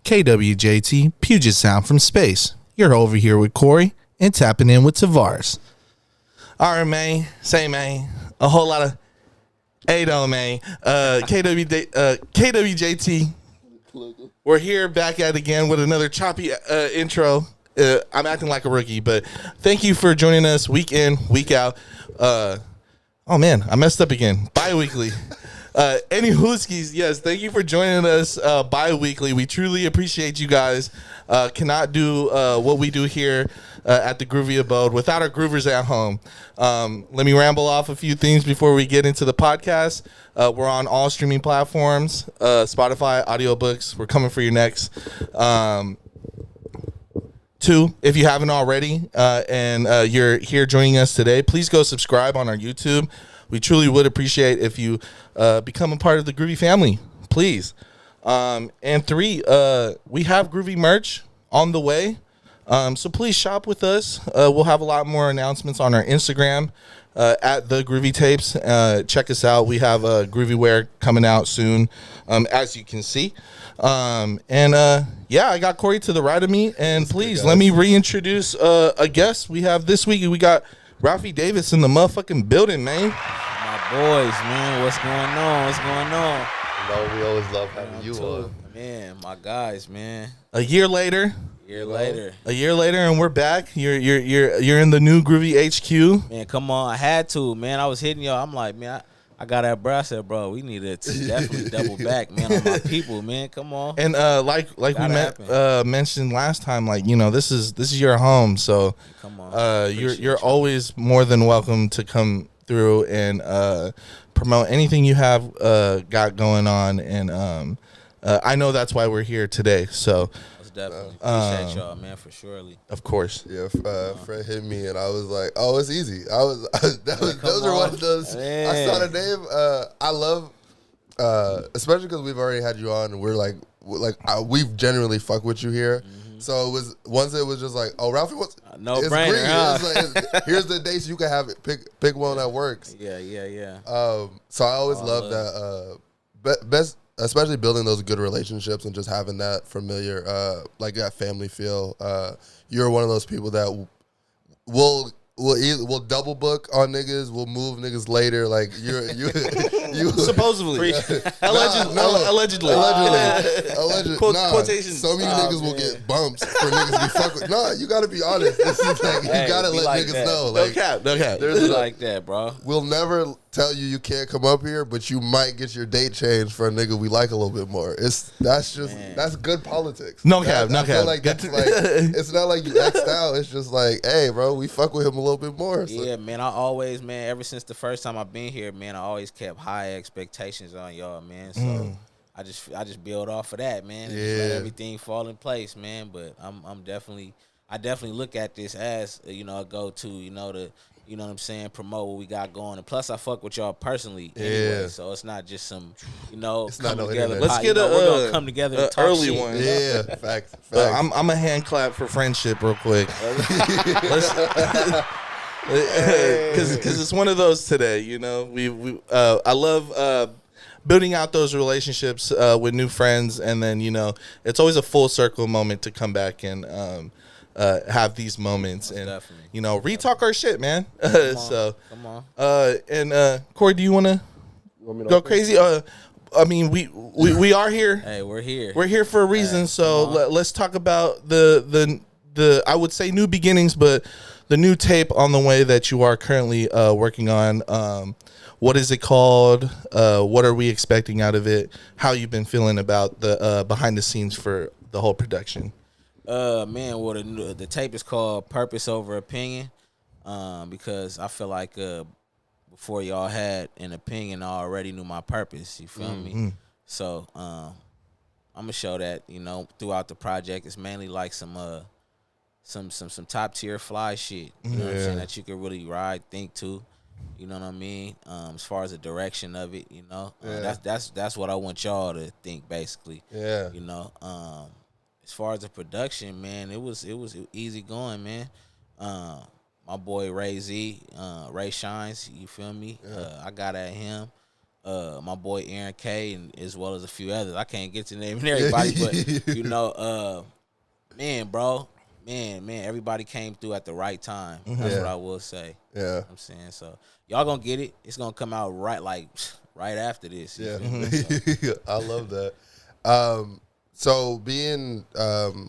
KWJT, Puget Sound from space. You're over here with Corey and tapping in with Tavares. All right, man. Say, man. A whole lot of Ado, man. KWJT. We're here back at it again with another choppy intro. I'm acting like a rookie, but thank you for joining us week in, week out. Oh, man, I messed up again. Bi-weekly. Any Hooskies, yes, thank you for joining us bi-weekly. We truly appreciate you guys. Cannot do what we do here at the Groovy Abode without our groovers at home. Let me ramble off a few things before we get into the podcast. We're on all streaming platforms, Spotify, audiobooks. We're coming for your next. Two, if you haven't already, and you're here joining us today, please go subscribe on our YouTube. We truly would appreciate if you become a part of the Groovy family, please. And three, we have Groovy merch on the way, so please shop with us. We'll have a lot more announcements on our Instagram at the Groovy Tapes. Check us out. We have Groovy wear coming out soon, as you can see. Yeah, I got Corey to the right of me, and please let me reintroduce a guest we have this week. We got Ralphy Davis in the motherfucking building, man. My boys, man, what's going on? What's going on? You know, we always love having you on. Man, my guys, man. A year later, and we're back. You're in the new Groovy HQ. Man, come on, I had to, man. I was hitting y'all. I'm like, man, I got that, bro. I said, bro, we need to definitely double back, man, on my people, man. Come on. And like we mentioned last time, like, you know, this is your home, so come on. You're always more than welcome to come through and promote anything you have got going on, and I know that's why we're here today. So definitely appreciate y'all, man, for surely. Of course. Yeah, Fred hit me and I was like, oh, it's easy. Those are one of those. Man. I saw the name. I love, especially because we've already had you on and we're like we've generally fucked with you here. Mm-hmm. So it was just like, oh, Ralphie wants no brainer. Huh? Here's the dates you can have it. Pick one that works. Yeah. So I always love that. Best. Especially building those good relationships and just having that familiar, like that family feel. You're one of those people that will double book on niggas. We'll move niggas later. Like you supposedly, allegedly. Quotations. Some of you niggas will get bumps for niggas you fuck with. No, you gotta be honest. This is like you gotta let like niggas know. Like, no cap. There's like that, bro. We'll never tell you can't come up here, but you might get your date changed for a nigga we like a little bit more. That's good politics. No cap. Like that's like it's not like you X'd out. It's just like, hey, bro, we fuck with him a little bit more. So. Yeah, man. I always, man, ever since the first time I've been here, man, I always kept high expectations on y'all, man. So I just build off of that, man. And just let everything fall in place, man. But I definitely look at this as a go-to, you know what I'm saying, promote what we got going. And plus, I fuck with y'all personally anyway, so it's not just some, it's come not together. Let's get we're going to come together and talk early shit. one. Yeah, facts. I'm a hand clap for friendship real quick. Because it's one of those today, you know. I love building out those relationships with new friends, and then, it's always a full circle moment to come back and have these moments and retalk our shit, man. Come on. And Corey, do you want to go crazy? I mean, we are here. Hey, we're here. We're here for a reason. Hey, so let's talk about the I would say new beginnings, but the new tape on the way that you are currently working on. What is it called? What are we expecting out of it? How you've been feeling about the behind the scenes for the whole production? Man, well, the tape is called Purpose Over Opinion, because I feel like before y'all had an opinion, I already knew my purpose. You feel me? So I'm gonna show that throughout the project. It's mainly like some top tier fly shit. You know what I'm saying, that you can really ride, think to. You know what I mean? As far as the direction of it, that's what I want y'all to think, basically. Yeah. As far as the production, man, it was easy going, man. My boy Ray Z, Ray Shines, you feel me? I got at him. my boy Aaron K, and as well as a few others. I can't get to naming everybody, but you know, man, bro, man, everybody came through at the right time. That's what I will say. Yeah, You know what I'm saying, so y'all gonna get it. It's gonna come out right after this. Yeah, So. I love that. So being,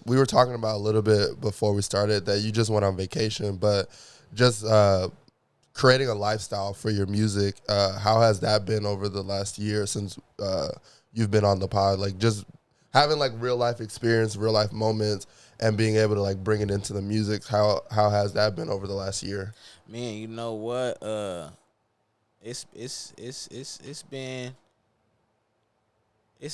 we were talking about a little bit before we started that you just went on vacation, but just creating a lifestyle for your music. How has that been over the last year since you've been on the pod? Like just having like real life experience, real life moments, and being able to like bring it into the music. How has that been over the last year? Man, you know what? It's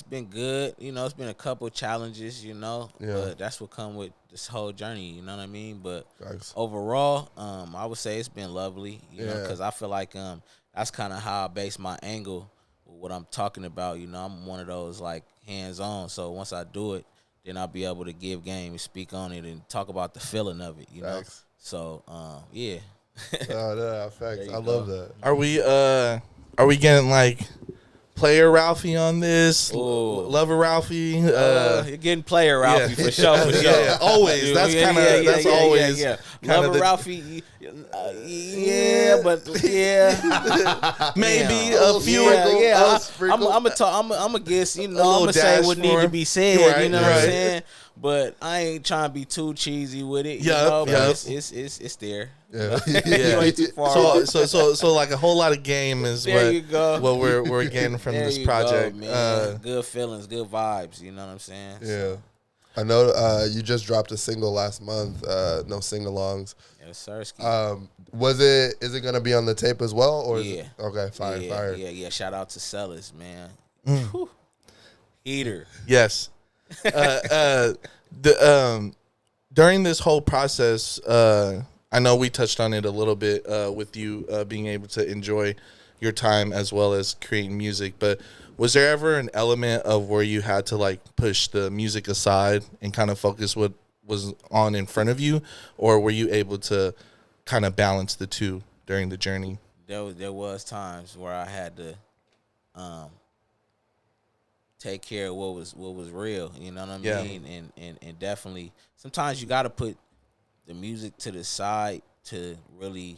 been good. You know, it's been a couple challenges, you know. Yeah. But that's what come with this whole journey, you know what I mean? But Thanks. overall, I would say it's been lovely, you know, Yeah. because I feel like that's kind of how I base my angle with what I'm talking about. You know, I'm one of those like hands-on. So once I do it, then I'll be able to give game and speak on it and talk about the feeling of it, you know. Thanks. So, yeah. Oh, yeah, thanks. There I you love go. that. Are we getting like player Ralphie on this? Ooh. Lover Ralphie? You're getting player Ralphie for sure. Yeah, always. That's kind of that's always. Yeah. kinda Lover Ralphie, but maybe yeah. a few. I'm gonna guess. You know, I'm gonna say dash what for need to him. be said. Right, you know what right. I'm saying? But I ain't trying to be too cheesy with it. You Yup, know, but yup. it's there. Yeah. You ain't too far. So like a whole lot of game is There you go. what we're getting from There this you project. go, man. Good feelings, good vibes. You know what I'm saying? Yeah. I know you just dropped a single last month, no sing-alongs. Yes, sir. Is it gonna be on the tape as well, or Yeah. Okay, fire. Yeah. Shout out to Sellers, man. Whew. Heater. Yes. During this whole process, I know we touched on it a little bit with you being able to enjoy your time as well as creating music, but was there ever an element of where you had to like push the music aside and kind of focus what was on in front of you, or were you able to kind of balance the two during the journey? There was times where I had to take care of what was real, you know what I mean? And definitely sometimes you got to put the music to the side to really,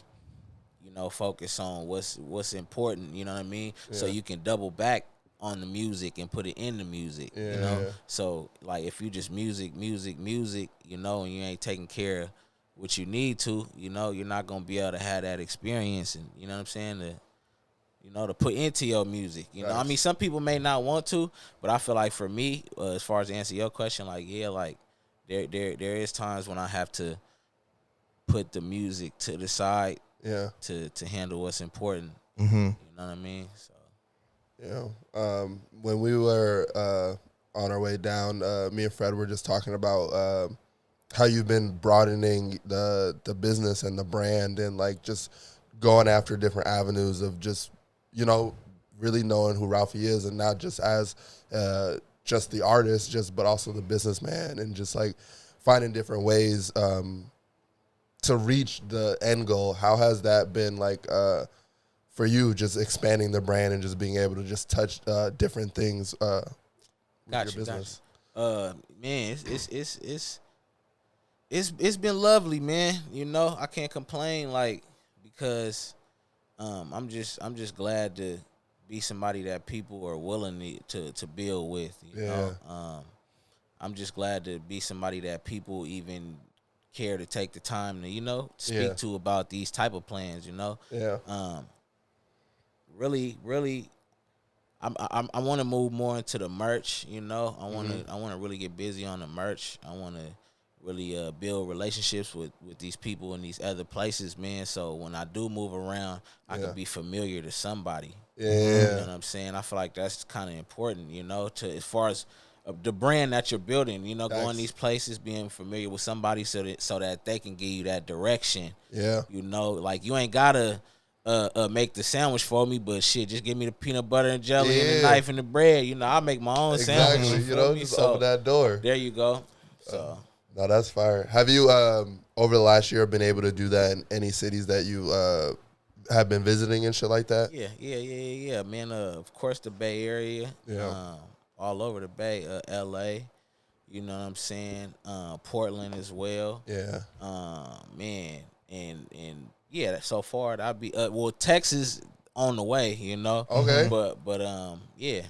you know, focus on what's important, you know what I mean? Yeah. So you can double back on the music and put it in the music, you know? Yeah. So like if you just music, you know, and you ain't taking care of what you need to, you know, you're not going to be able to have that experience, and you know what I'm saying, to put into your music, you know. I mean, some people may not want to, but I feel like for me, as far as to answer your question, like, yeah, like there is times when I have to put the music to the side, Yeah. to handle what's important. Mm-hmm. You know what I mean? So When we were on our way down, me and Fred were just talking about how you've been broadening the business and the brand, and like just going after different avenues of just, you know, really knowing who Ralphie is, and not just as just the artist, but also the businessman, and just like finding different ways to reach the end goal. How has that been like for you, just expanding the brand and just being able to just touch different things with your business? Man, it's been lovely, man. You know, I can't complain, like, because I'm just glad to be somebody that people are willing to build with. You know, I'm just glad to be somebody that people even care to take the time to, you know, speak to about these type of plans. You know, really, I want to move more into the merch. You know, I want to really get busy on the merch. I want to really build relationships with these people in these other places, man. So when I do move around, I can be familiar to somebody. Yeah. You know what I'm saying? I feel like that's kind of important, you know, to as far as the brand that you're building, you know, going these places, being familiar with somebody so that they can give you that direction. Yeah. You know, like you ain't gotta make the sandwich for me, but shit, just give me the peanut butter and jelly and the knife and the bread. You know, I make my own sandwich. You know, just open that door. There you go. So no, that's fire. Have you over the last year been able to do that in any cities that you have been visiting and shit like that? Yeah, man. Of course, the Bay Area. Yeah. All over the Bay. L.A. You know what I'm saying? Portland as well. Yeah. Man, and yeah. So far, I'd be Texas on the way. You know. Okay. But yeah.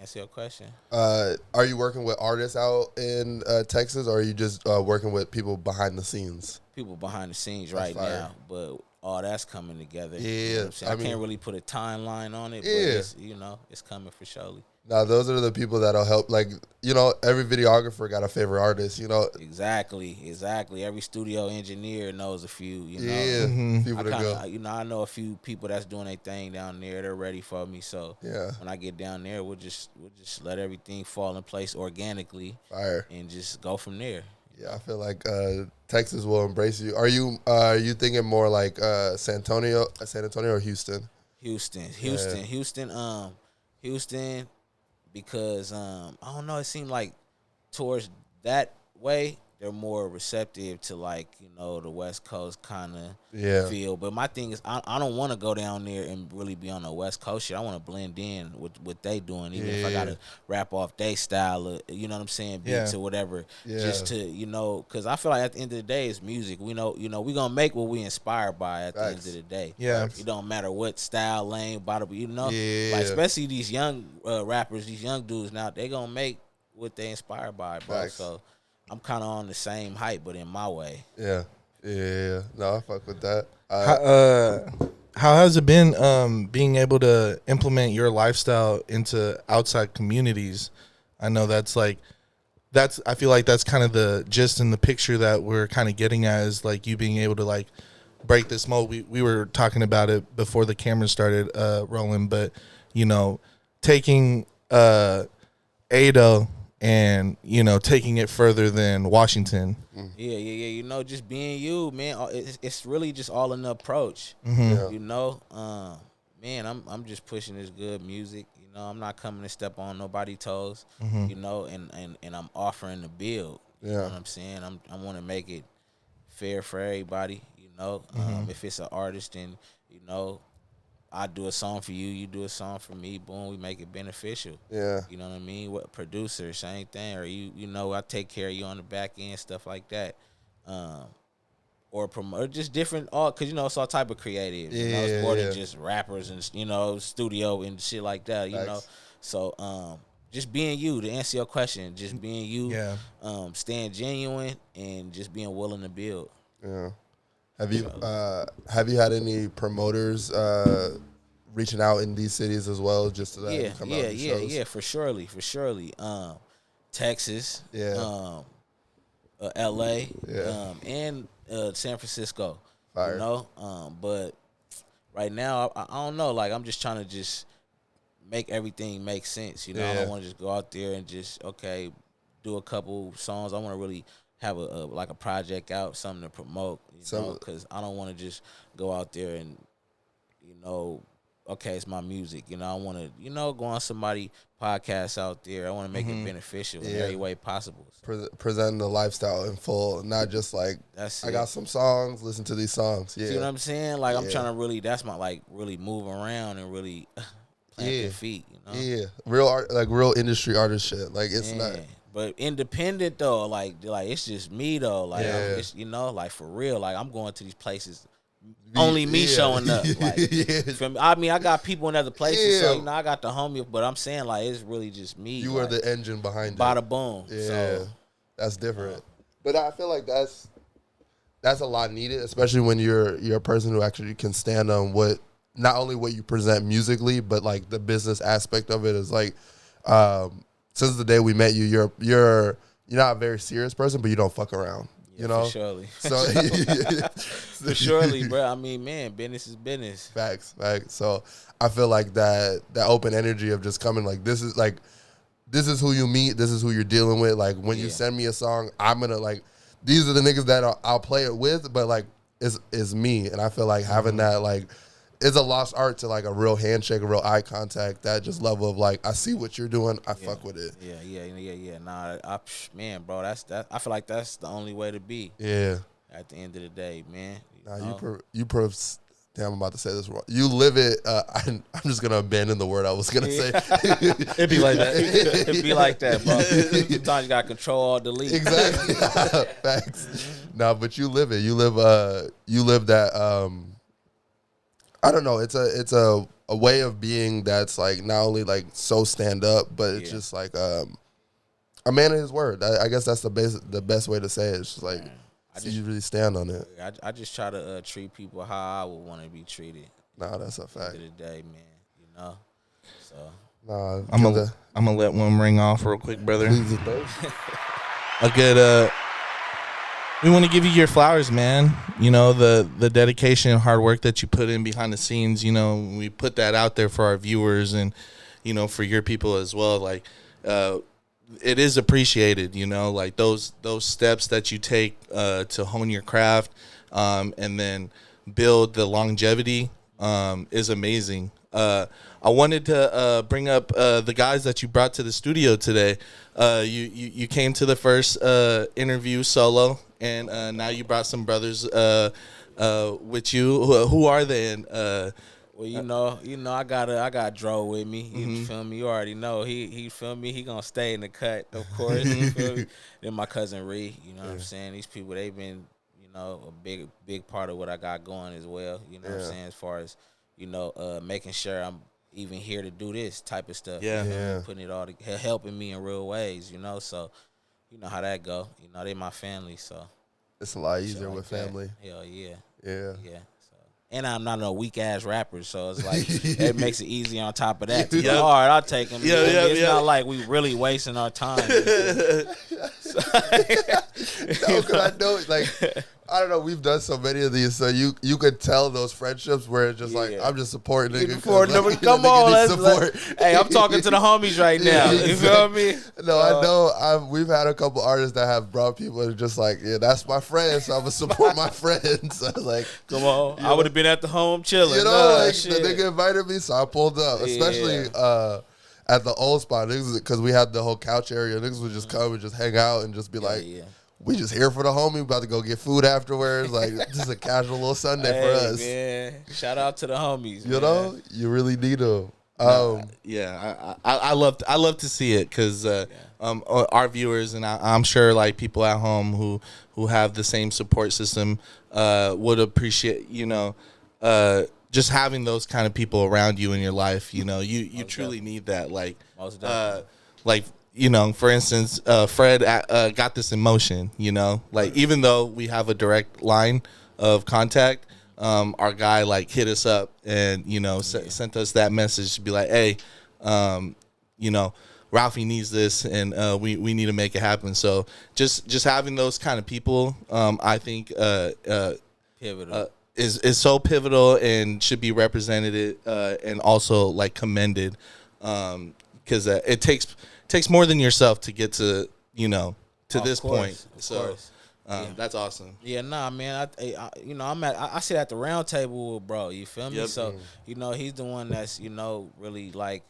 Answer your question. Are you working with artists out in Texas, or are you just working with people behind the scenes? People behind the scenes That's right fire. now, but all that's coming together. Yeah, you know what I'm saying? I I mean, can't really put a timeline on it, yeah. but it's, it's coming for surely. Now, those are the people that'll help. Like, every videographer got a favorite artist. Exactly. Every studio engineer knows a few. Yeah, people to go. I know a few people that's doing their thing down there. They're ready for me. So Yeah. when I get down there, we'll just let everything fall in place organically. Fire. And just go from there. Yeah, I feel like Texas will embrace you. Are you thinking more like San Antonio or Houston? Houston, because I don't know, it seemed like towards that way they're more receptive to the West Coast kind of feel. But my thing is I don't want to go down there and really be on the West Coast shit. I want to blend in with what they doing, even if I gotta rap off their style of, you know what I'm saying, beats or whatever. Just to because I feel like at the end of the day it's music. We we gonna make what we inspired by at the end of the day. It don't matter what style, lane, bottle, like especially these young rappers, these young dudes now, they gonna make what they inspired by, bro. So I'm kind of on the same hype, but in my way. Yeah. No, I fuck with that. How has it been being able to implement your lifestyle into outside communities? I know I feel like that's kind of the gist and the picture that we're kind of getting at, is like you being able to break this mold. We were talking about it before the camera started rolling, but taking Ado and taking it further than Washington. Yeah. Just being you, man. It's really just all in the approach. Mm-hmm. Man, I'm just pushing this good music. I'm not coming to step on nobody's toes. Mm-hmm. And I'm offering to build. You know what I'm saying? I want to make it fair for everybody. If it's an artist, and I do a song for you, you do a song for me, boom, we make it beneficial. Yeah. You know what I mean? What producer, same thing. Or I take care of you on the back end, stuff like that. Or promote, just different art, because it's all type of creative. It's more than just rappers and studio and shit like that. So just being you, to answer your question, just being you, staying genuine and just being willing to build. Yeah. Have you had any promoters reaching out in these cities as well, just to come out and shows? Yeah, for surely. Texas, L.A., and San Francisco. Fire. But right now I don't know. I'm just trying to just make everything make sense. I don't want to just go out there and just do a couple songs. I want to really have a project out, something to promote, because I don't want to just go out there and, it's my music. I want to, go on somebody podcast out there. I want to make it beneficial in every way possible. So. Presenting the lifestyle in full, not just that's I got some songs, listen to these songs. Yeah. See what I'm saying? I'm trying to really, that's my really move around and really plant their feet. Yeah, real art, real industry artist shit. It's not. But independent though, it's just me though. It's, for real. I'm going to these places, only me showing up. I got people in other places, so I got the homie. But I'm saying it's really just me. You are the engine behind it. Bada boom. Yeah, so, that's different. But I feel like that's a lot needed, especially when you're a person who actually can stand on what, not only what you present musically, but the business aspect of it is since the day we met you, you're not a very serious person, but you don't fuck around. For surely. So for surely, bro. I mean, man, business is business. Facts. So I feel like that open energy of just coming, this is who you meet, this is who you're dealing with. When you send me a song, I'm gonna these are the niggas that I'll play it with, but it's me, and I feel like having that it's a lost art to a real handshake, a real eye contact, that just level of I see what you're doing, I fuck with it. Yeah. Nah, man, bro, I feel like that's the only way to be. Yeah. At the end of the day, man. Nah, damn, I'm about to say this wrong. You live it. I'm just gonna abandon the word I was gonna say. It'd be like that. It'd be like that, bro. Sometimes you got control or delete. Exactly. Facts. No, but you live it. You live that. I don't know. It's a way of being that's like not only like so stand up, but it's just like a man of his word. I guess that's the best way to say it. It's just like you really stand on it. I just try to treat people how I would want to be treated. Nah, that's a fact. End of the day, man. You know. So nah, I'm gonna let one ring off real quick, brother. A good we want to give you your flowers, man. You know, the dedication and hard work that you put in behind the scenes, you know, we put that out there for our viewers and, you know, for your people as well. Like, it is appreciated, you know, like those steps that you take to hone your craft and then build the longevity is amazing. I wanted to bring up the guys that you brought to the studio today. You came to the first interview solo, and now you brought some brothers with you. Who are they? And well, you know, I got Dro with me. You feel me? You already know. He feel me. He gonna stay in the cut, of course. You feel me? Then my cousin Ree. You know what I'm saying? These people, they've been, you know, a big part of what I got going as well. You know what I'm saying? As far as, you know, making sure I'm even here to do this type of stuff. Yeah. You know, putting it all together, helping me in real ways. You know, so you know how that go. You know, they my family, so it's a lot easier with family. Hell yeah. Yeah. So, and I'm not a weak ass rapper, so it's like it makes it easy on top of that. All right, I'll take him. It's not like we really wasting our time. No, because I know, like, I don't know. We've done so many of these, so you could tell those friendships where it's just like I'm just supporting nigga. Come on, hey, I'm talking to the homies right now. You feel me? No, I know. We've had a couple artists that have brought people and just like, yeah, that's my friend, so I'm gonna support my friends. So like, come on, I would have been at the home chilling. You know, like the nigga invited me, so I pulled up. Especially at the old spot, because we had the whole couch area. Niggas would just come and just hang out and just be like. We just here for the homie. About to go get food afterwards. Like, this is a casual little Sunday for us. Man. Shout out to the homies. You know, you really need them. I love to see it because our viewers and I'm sure like people at home who have the same support system would appreciate, you know, just having those kind of people around you in your life. You know, you truly need that. Like, like. You know, for instance, Fred got this in motion, you know, like even though we have a direct line of contact, our guy like hit us up and, you know, sent us that message to be like, hey, you know, Ralphie needs this and we need to make it happen. So just having those kind of people, I think pivotal. Is so pivotal and should be represented and also like commended because it takes more than yourself to get to, you know, to this point. So that's awesome. Yeah, nah, man. I you know, I sit at the round table with bro. You feel me? So you know, he's the one that's, you know, really like,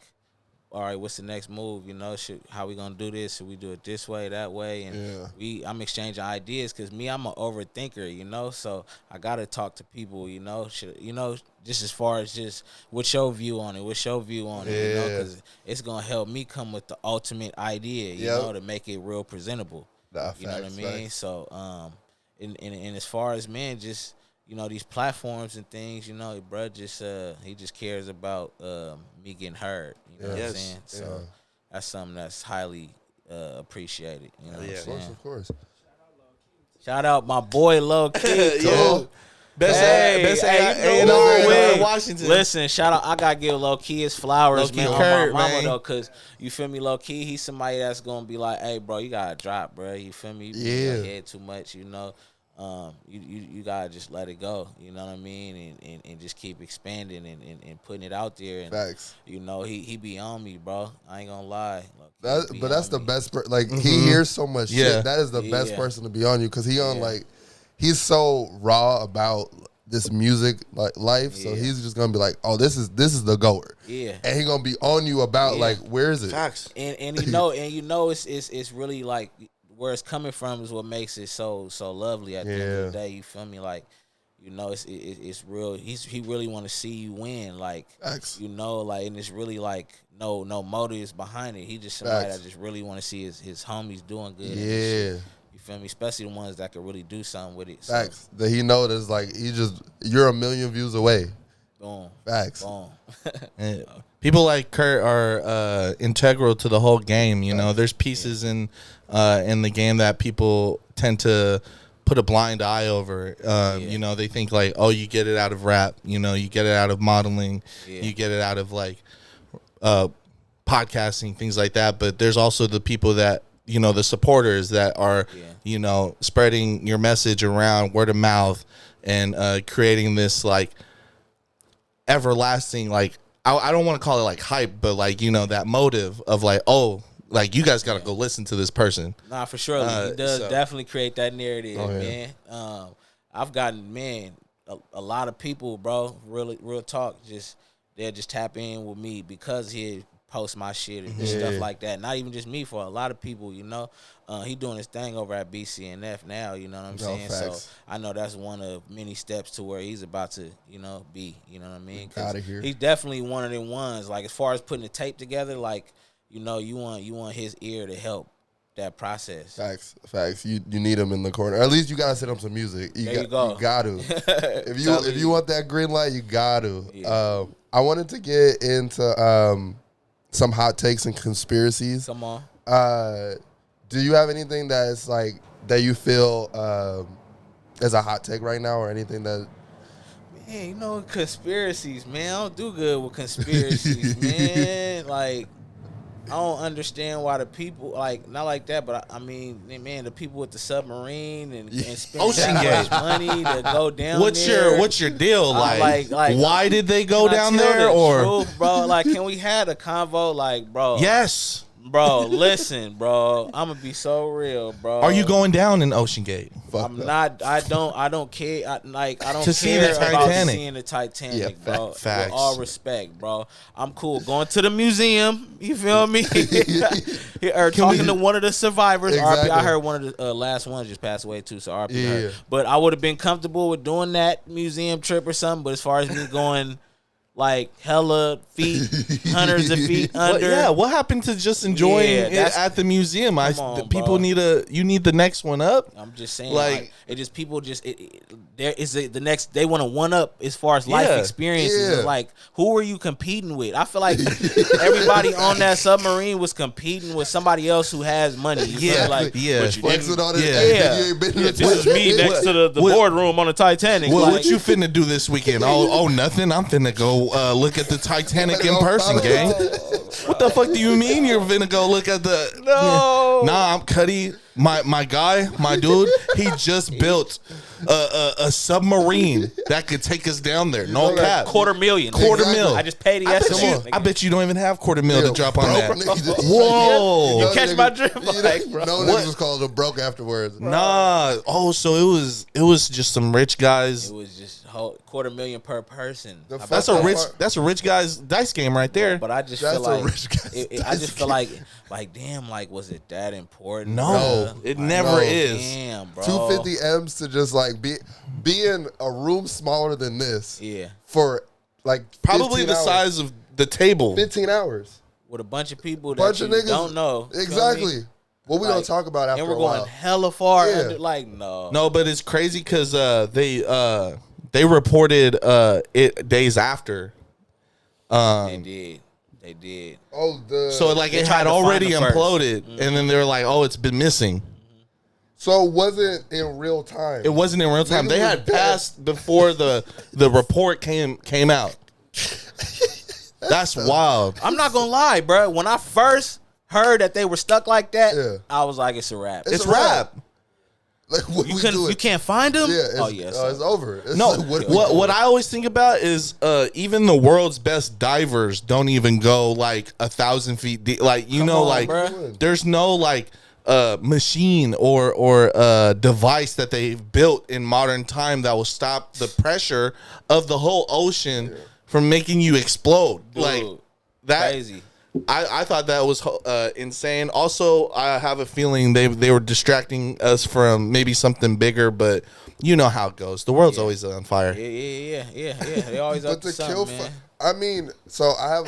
all right, what's the next move? You know, how we gonna do this? Should we do it this way, that way? And I'm exchanging ideas because I'm an overthinker, you know. So I gotta talk to people, you know. Just as far as just what's your view on it? What's your view on it? You know, because it's gonna help me come with the ultimate idea, you know, to make it real presentable. You know what I mean? Facts. So, and as far as man, just. You know, these platforms and things, you know, bro, just he just cares about me getting heard. You know what I'm saying? So that's something that's highly appreciated. You know what I'm saying? Of course. Shout out my boy Low Key. Best in Washington. Listen, shout out. I gotta give Low Key his flowers, man. Kurt, on my mama man. though, cause you feel me, Low Key. He's somebody that's gonna be like, hey, bro, you gotta drop, bro. You feel me? You put your head too much, you know. You gotta just let it go, you know what I mean, and just keep expanding and putting it out there. And facts. You know, he be on me, bro. I ain't gonna lie. But that's the best. He hears so much shit. That is the best person to be on you because he on like he's so raw about this music like life. So he's just gonna be like, oh, this is the goer. Yeah, and he gonna be on you about like where is it? Facts. And you know it's really like. Where it's coming from is what makes it so lovely at the end of the day. You feel me? Like, You know, it's real. He really want to see you win, like Facts. you know, like, and it's really like no motives behind it. He just somebody Facts. that just really want to see his homies doing good. Yeah. You feel me? Especially the ones that could really do something with it. So, Facts. That he know that's like you're a million views away. boom. Facts. Boom. And people like Kurt are integral to the whole game. You know, there's pieces in the game that people tend to put a blind eye over. You know, they think like, oh, you get it out of rap. You know, you get it out of modeling. Yeah. You get it out of like podcasting, things like that. But there's also the people that, you know, the supporters that are, you know, spreading your message around word of mouth and creating this like everlasting, like, I don't want to call it like hype, but like, you know, that motive of like, oh, like you guys got to go listen to this person. Nah, for sure. He does definitely create that narrative, man. I've gotten, man, a lot of people, bro, real talk, they'll just tap in with me because he post my shit and stuff like that. Not even just me, for a lot of people, you know. He doing his thing over at BCNF now, you know what I'm saying? Facts. So I know that's one of many steps to where he's about to, you know, be, you know what I mean? 'Cause Outta here. he's definitely one of them ones, like as far as putting the tape together, like, you know, you want his ear to help that process. Facts. You need him in the corner. At least you gotta send him some music. You go. You got to. if you want that green light, you got to. Yeah. I wanted to get into some hot takes and conspiracies. Come on. Do you have anything that is like that you feel is a hot take right now, or anything that? Man, you know, conspiracies, man. I don't do good with conspiracies, man. Like, I don't understand why the people, like, not like that, but I mean, man, the people with the submarine and spend Ocean that Gate. much money to go down What's there. your deal? Like why did they go Can I down tell there? the Or truth, bro? Like, can we have a convo? Like, bro. yes, Bro, listen, bro. I'm gonna be so real, bro. are you going down in Ocean Gate? Fuck I'm no. not. I don't care. I don't To see care the about Titanic. seeing the Titanic, Yeah, bro. facts. With all respect, bro. I'm cool going to the museum. You feel me? Or talking to one of the survivors. Exactly. RP. I heard one of the last ones just passed away too. So RP. Yeah. Her. But I would have been comfortable with doing that museum trip or something. But as far as me going, like hella feet, hundreds of feet under. What happened to just enjoying Yeah, it at the museum? Come on, People bro. you need the next one up. I'm just saying, Like- like it just people just there is the next they want to one up as far as life Yeah. experiences. Yeah. It's like, who are you competing with? I feel like everybody on that submarine was competing with somebody else who has money. You feel like, Yeah. but you Flexing didn't- on it. Yeah. Hey, you ain't been This is me next to the what- boardroom on the Titanic. What, like, what you finna do this weekend? Oh, nothing. I'm finna go look at the Titanic in person, gang. What the fuck do you mean you're finna go look at the? No. Nah, I'm Cuddy. My guy, my dude. He just built a submarine that could take us down there. No cap. $250,000. Quarter Exactly. mil. I just paid it I bet, yesterday. I bet you don't even have $250,000 to drop on that. Whoa. Whoa. You catch my drift, like, bro. No niggas was called a broke afterwards. Nah. Oh, so it was just some rich guys. It was just $250,000 per person. The I fuck bet That's a rich guy's dice game right there. But I just That's feel a like rich guy's I just feel like damn, like was it that important? No, bruh? it Like, never no. is. Damn, bro. 250 M's to just like be in a room smaller than this Yeah, for like Probably 15 the hours. size of the table. 15 hours. with a bunch of people that Bunch you of niggas don't know. You feel me? Exactly. What we Like, gonna talk about after And we're a going while? hella far. Yeah. Under, like no, No, but it's crazy because they reported it days after. they did. Oh, the So like They it tried had to find already it first. imploded, and then they were like, "Oh, it's been missing." so it wasn't in real time. It wasn't in real time. Niggas They was had dead. passed before the report came out. That's wild. I'm not gonna lie, bro. When I first heard that they were stuck like that, Yeah. I was like, it's a wrap. It's It's a wrap. rap. Like what You we couldn't, doing? you can't find them. Yeah, it's, Oh yes. it's over. It's No, like, what we what doing? I always think about is even the world's best divers don't even go like 1,000 feet deep. Like you Come know, on, like bruh. there's no like machine or device that they've built in modern time that will stop the pressure of the whole ocean from making you explode. Dude, Like that. crazy. I thought that was insane. Also, I have a feeling they were distracting us from maybe something bigger, but you know how it goes. The world's always on fire. Yeah. They always up to something, man. I mean, so I have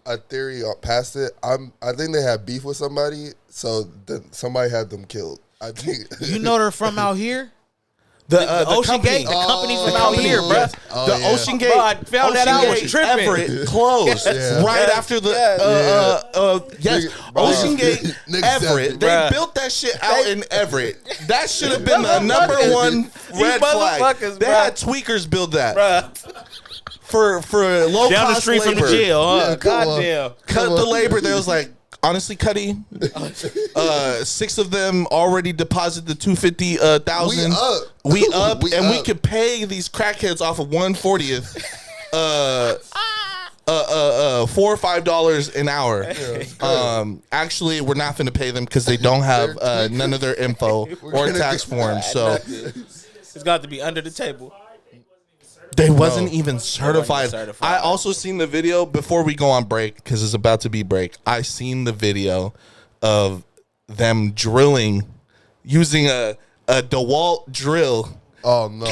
a theory past it. I think they had beef with somebody, so somebody had them killed. I think You know they're from out here. The Ocean company, Gate, the company from out here, bro. The Ocean Gate, Bro, I found that out. I was tripping. Everett closed right after the Ocean Gate, Everett. They built that shit out in Everett. That should have been the number one red flag. They had tweakers build that. For low Down cost the street labor. from the jail, huh? Yeah, Goddamn. Cut the labor. They was like, honestly, Cuddy, 6 of them already deposited the $250,000. We up, and we could pay these crackheads off of 1/40th, $4 or $5 an hour. Actually, we're not going to pay them because they don't have none of their info or tax forms. So It's got to be under the table. they wasn't even certified. I also seen the video before we go on break because it's about to be break. I seen the video of them drilling using a DeWalt drill. Oh no.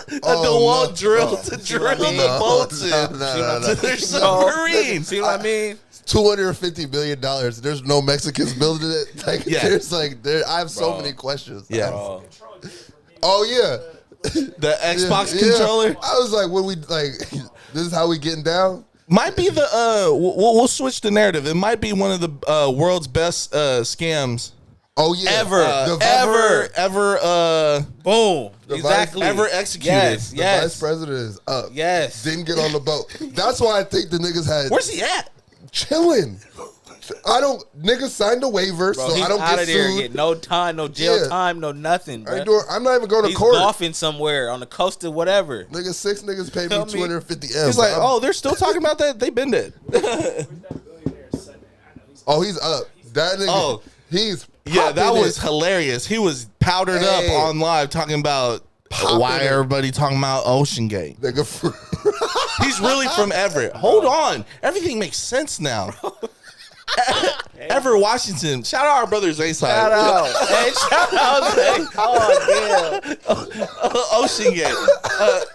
DeWalt drill to drill the boats No. to their submarine. See what I mean? $250 million. There's no Mexicans building it. Like there's I have so many questions. Yeah. Oh yeah. The Xbox controller I was like, when we this is how we getting down? might be the we'll switch the narrative. It might be one of the world's best scams Oh yeah. ever Boom. Exactly. ever executed. The vice president is up. Yes. Didn't get on the boat. That's why I think the niggas had Where's he at? chilling. Niggas signed a waiver, Bro, so he's I don't out get of there. sued. Get no time, no jail time, no nothing, bro. I'm not even going to He's court. golfing somewhere on the coast of whatever. Niggas, 6 niggas paid me Tell me. 250 M. He's like, oh, they're still talking about that? They been dead. Oh, he's up. That nigga, he's Yeah, that popping was it. hilarious. He was powdered up on live talking about why it. everybody talking about Ocean Gate. Nigga, He's really from Everett. Hold on. Everything makes sense now. Everett, Washington. Shout out our brothers A-side. Shout out. Hey, shout out. Zay. Oh, damn. Ocean Gate.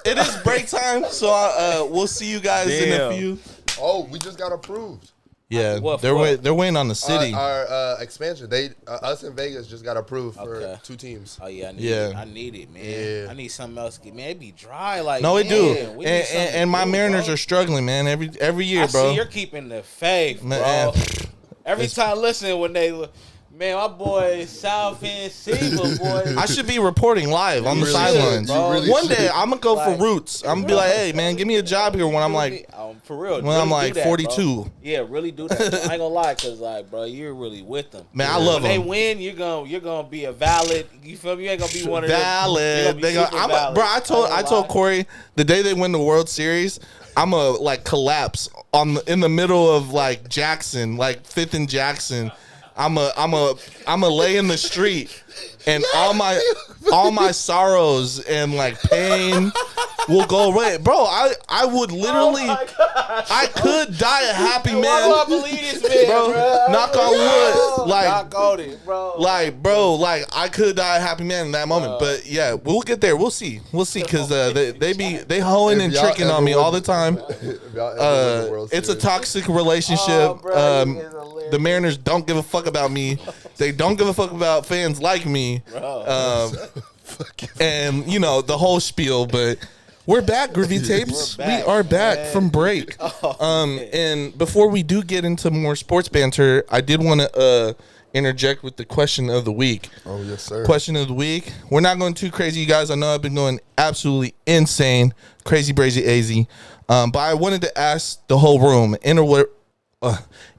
It is break time, so we'll see you guys in a few. Oh, we just got approved. Yeah, What? they're waiting on the city. Our expansion. Us in Vegas just got approved for 2 teams. Oh yeah, I need it, man. Yeah. I need something else. Man, it be dry. Like No, it man, do. we need something And my to do, Mariners bro. are struggling, man. Every year, I bro. see you're keeping the faith, bro. Man, Every time, listen, when they, man, my boy South End Seaver, boy. I should be reporting live on the really sidelines. should. You really One should. day, I'm gonna go Like, for roots. I'm gonna be like, hey, man, give me a job here when I'm like, for real. when I'm really like do that, 42. bro. Yeah, really do that. I ain't gonna lie, cause like, bro, you're really with them. Man, I love when they them. win, you're gonna be a valid. You feel me? You ain't gonna be one of them. Valid. You're gonna be super valid. Bro, I told lie. Corey the day they win the World Series, I'm a like collapse in the middle of like Jackson, like 5th and Jackson. I'm a lay in the street, and all my sorrows and like pain will go away, bro. I would literally, I could die a happy man. Why do I believe this man, bro? Knock on wood, like. Knock on it, bro. Like, bro, like I could die a happy man in that moment, but yeah, we'll get there. We'll see, because they hoeing and If y'all tricking on ever me win- all the time. If y'all ever win the World It's a Series. toxic relationship. Oh, bro, you is hilarious. The Mariners don't give a fuck about me. They don't give a fuck about fans like me. And you know the whole spiel. But we're back, Groovy Tapes. We're back, we are back man. from break. Man. And before we do get into more sports banter, I did want to interject with the question of the week. Oh yes, sir. Question of the week. We're not going too crazy, you guys. I know I've been going absolutely insane, crazy, brazy, azy. But I wanted to ask the whole room,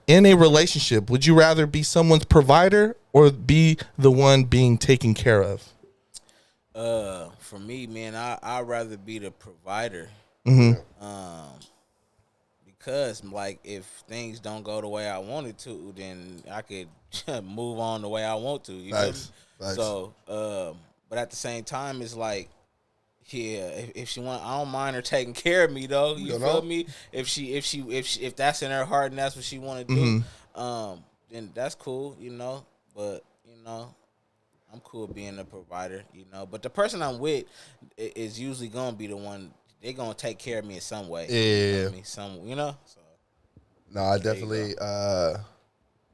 in a relationship, would you rather be someone's provider or be the one being taken care of? For me, man, I'd rather be the provider. Mm-hmm. Because like if things don't go the way I wanted to, then I could move on the way I want to. You know? Nice. So, but at the same time, it's like Yeah, if she want, I don't mind her taking care of me though. You feel me? If that's in her heart and that's what she want to do, then that's cool, you know. But you know, I'm cool being a provider, you know. But the person I'm with is usually gonna be the one. They gonna take care of me in some way. Yeah, you know. So. No, I definitely. I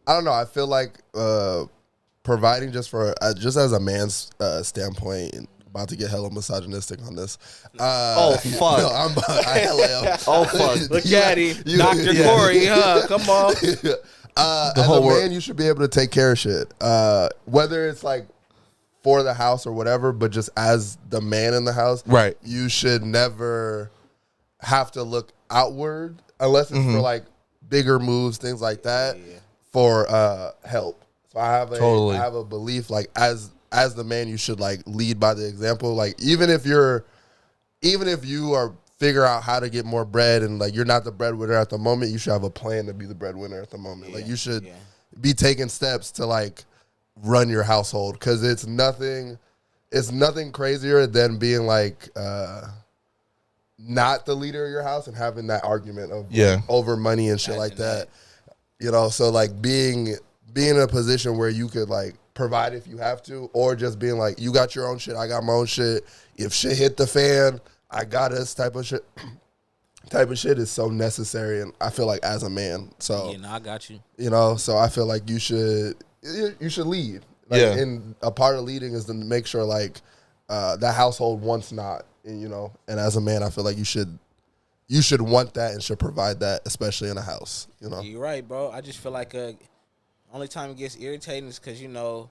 don't know. I feel like providing just as a man's standpoint. And about to get hella misogynistic on this. Oh fuck! No, I hella am. Oh fuck! Look at him, Dr. Corey. Huh? Come on. As a man, you should be able to take care of shit. Whether it's like for the house or whatever, but just as the man in the house, right? You should never have to look outward unless it's for like bigger moves, things like that, for help. So I have a belief like as the man, you should like lead by the example. Like even if you are figure out how to get more bread and like you're not the breadwinner at the moment, you should have a plan to be the breadwinner at the moment. Like you should be taking steps to like run your household, because it's nothing crazier than being like not the leader of your house and having that argument of like, over money and shit like that. You know, so like being in a position where you could like provide if you have to, or just being like, you got your own shit, I got my own shit. If shit hit the fan, I got us type of shit. Type of shit is so necessary, and I feel like as a man, so I got you. You know, so I feel like you should lead. Like, and a part of leading is to make sure like that household wants not, and, you know, and as a man, I feel like you should want that and should provide that, especially in a house. You know, you're right, bro. I just feel like only time it gets irritating is because, you know,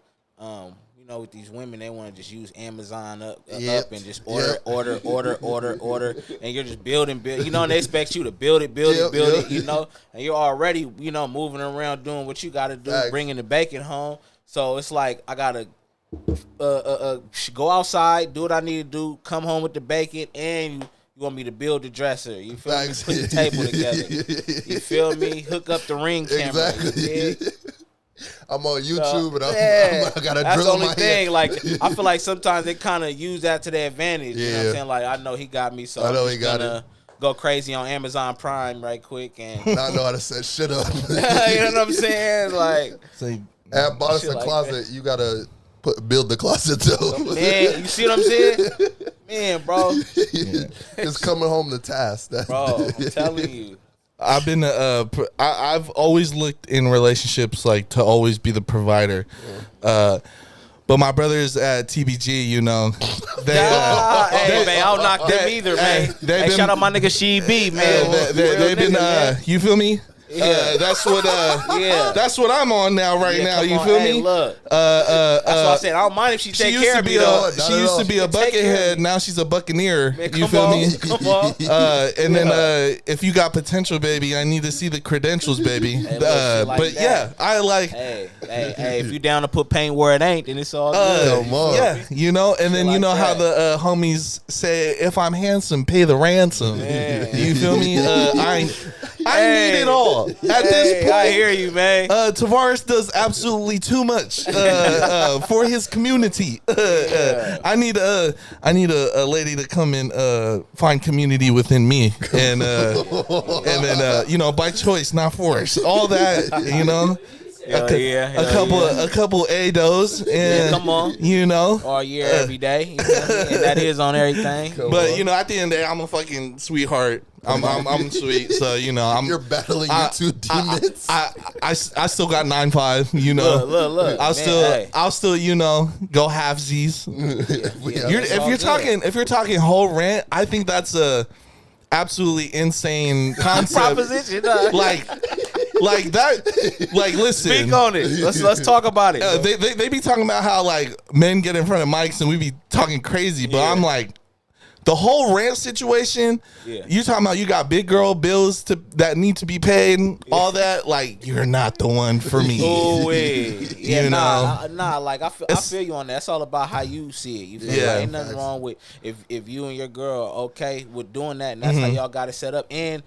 with these women, they want to just use Amazon up and just order, and you're just building, you know, and they expect you to build it, you know, and you're already, you know, moving around doing what you got to do, bringing the bacon home. So it's like I gotta go outside, do what I need to do, come home with the bacon, and you want me to build the dresser. You feel me? Put the table together. You feel me? Hook up the ring camera. Exactly. I'm on YouTube and I gotta that's drill the only my thing. head. Like I feel like sometimes they kind of use that to their advantage. You know what I'm saying? Like I know he got me, so I'm just gonna go crazy on Amazon Prime right quick and not know how to set shit up. You know what I'm saying? Like at bought us a closet, like you gotta build the closet too. Man, you see what I'm saying? Man, bro, it's coming home to task. Bro, I'm telling you. I've been I've always looked in relationships like to always be the provider, but my brothers at TBG, you know, hey man, I don't knock them either, man. Hey, shout out my nigga She man. They've been you feel me? That's what that's what I'm on now now. You feel me? Look, that's what I said. I don't mind if she take care of me though. She used to be a buckethead. Now she's a buccaneer. Man, you feel me? Come on. And then if you got potential, baby, I need to see the credentials, baby. Hey, but yeah, I like. Hey, if you down to put paint where it ain't, then it's all good. Yeah, you know, and then you know how the homies say, if I'm handsome, pay the ransom. Man. You feel me? I need it all. At this point, I hear you, man. Tavares does absolutely too much for his community. I need a lady to come and find community within me, and then you know, by choice, not force. All that, you know. A couple ADOs and come on, you know, all year, every day, you know, and that is on everything. But you know, at the end of the day, I'm a fucking sweetheart. I'm sweet, so you know, you're battling your two demons. I still got 9.5. You know, look. I'll still you know go halfsies. If you're talking whole rent, I think that's a absolutely insane concept. Proposition, like that, like listen. Speak on it. Let's talk about it. They be talking about how like men get in front of mics and we be talking crazy, but I'm like, the whole rent situation. You talking about you got big girl bills that need to be paid, all that. Like you're not the one for me. Oh you know, like I feel you on that. It's all about how you see it. You feel like ain't nothing wrong with if you and your girl are okay with doing that, and that's how y'all got it set up. And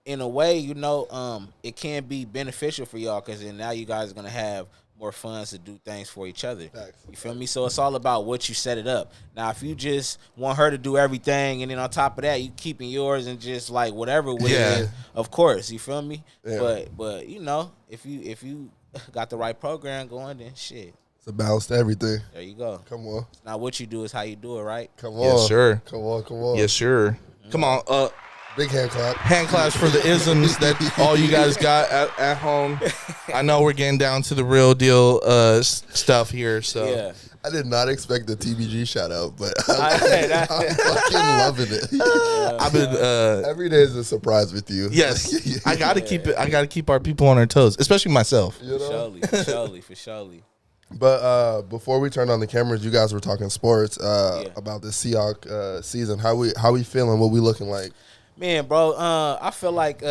in a way, you know, it can be beneficial for y'all because then now you guys are gonna have more funds to do things for each other. Facts. You feel me? So it's all about what you set it up. Now, if you just want her to do everything, and then on top of that, you keeping yours and just like whatever with it, of course, you feel me? Yeah. But you know, if you got the right program going, then shit. It's a balance to everything. There you go. Come on. Now, what you do is how you do it, right? Come on. Yes, sure. Come on. Yes, sure. Come on. Big hand clap. Hand claps for the isms that all you guys got at home. I know we're getting down to the real deal stuff here. So Yeah. I did not expect the TBG shout out, but I'm fucking loving it. I've been Every day is a surprise with you. yes. I gotta keep it. I gotta keep our people on their toes, especially myself. You know? For surely. But before we turned on the cameras, you guys were talking sports about the Seahawks season. How we feeling? What we looking like? Man, bro, I feel like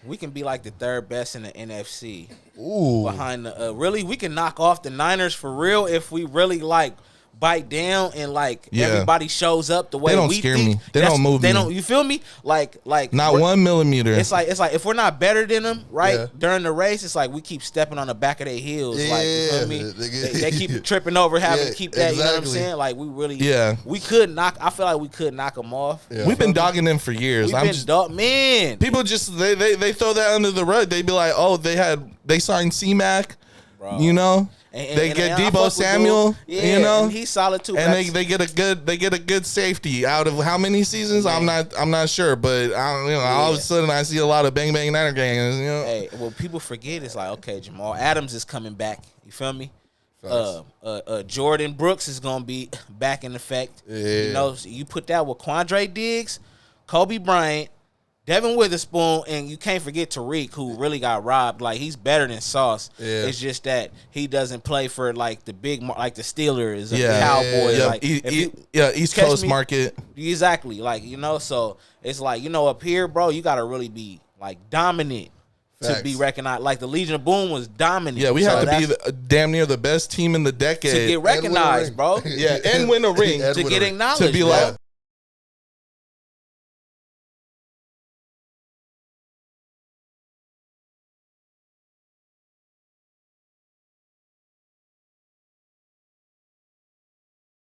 we can be like the third best in the NFC. Ooh. Behind the really, we can knock off the Niners for real if we really like bite down and like everybody shows up the way they don't we scare think. me. They don't move me. They don't. You feel me? Like not 1 millimeter. It's like if we're not better than them, right? During the race, it's like we keep stepping on the back of their heels. Yeah, like you feel me? They keep tripping over, having to keep that. Exactly. You know what I'm saying? Like we really, we could knock. I feel like we could knock them off. Yeah. We've been dogging them for years. Man. People just they throw that under the rug. They be like, oh, they signed C-Mac, you know. They get Debo Samuel, you know, and he's solid too. And they get a good safety out of how many seasons? Man. I'm not sure, but all of a sudden I see a lot of bang bang Niner gangs. You know, hey, well, people forget it's like, okay, Jamal Adams is coming back. You feel me? Jordan Brooks is gonna be back in effect. Yeah. You know, so you put that with Quandre Diggs, Kobe Bryant, Devin Witherspoon, and you can't forget Tariq, who really got robbed. Like, he's better than Sauce. Yeah. It's just that he doesn't play for like the big, like the Steelers, or the Cowboys. Yeah. Like, East Coast market. Exactly. Like, you know, so it's like, you know, up here, bro, you got to really be like dominant to be recognized. Like the Legion of Boom was dominant. Yeah, we have to be damn near the best team in the decade to get recognized, bro. Yeah, and win a ring to get acknowledged. To be like.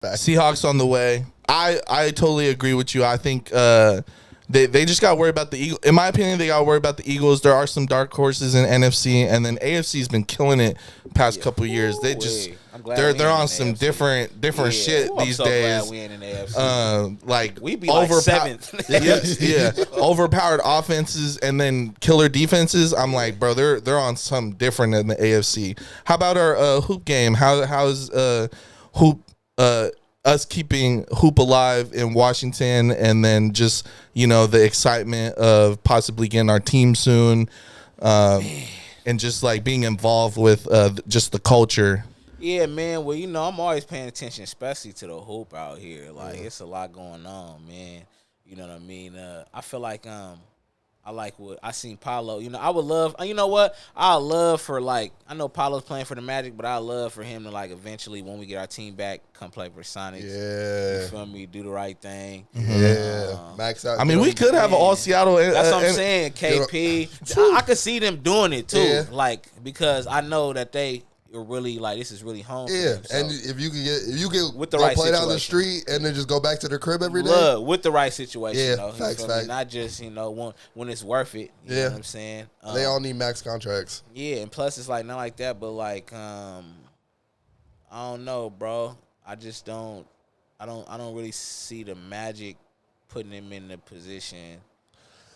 Seahawks on the way. I totally agree with you. I think they just got to worry about the Eagles. In my opinion, they got to worry about the Eagles. There are some dark horses in NFC, and then AFC's been killing it past couple years. They just they're on some different shit these days. Glad we ain't in the AFC. Like we be like seventh. Overpowered offenses and then killer defenses. I'm like, bro, they're on some different in the AFC. How about our hoop game? How's hoop? Us keeping hoop alive in Washington, and then just, you know, the excitement of possibly getting our team soon, and just like being involved with just the culture. Yeah, man. Well, you know, I'm always paying attention, especially to the hoop out here. Like, it's a lot going on, man. You know what I mean? I feel like I like what I seen Paolo. You know, I would love. You know what? I love for like. I know Paolo's playing for the Magic, but I love for him to like eventually, when we get our team back, come play for Sonics. Yeah, you feel me? Do the right thing. Yeah, max out. I mean, we could have an all Seattle. That's what I'm saying. KP. I could see them doing it too. Like, because I know that they are really like, this is really home. Yeah, for them, so. and if you can with the go right play situation. down the street and then just go back to the crib every day. With the right situation. Yeah, you know, facts. Not just, you know, when it's worth it. You know what I'm saying? They all need max contracts. Yeah, and plus it's like not like that, but like I don't know, bro. I just don't. I don't really see the Magic putting him in the position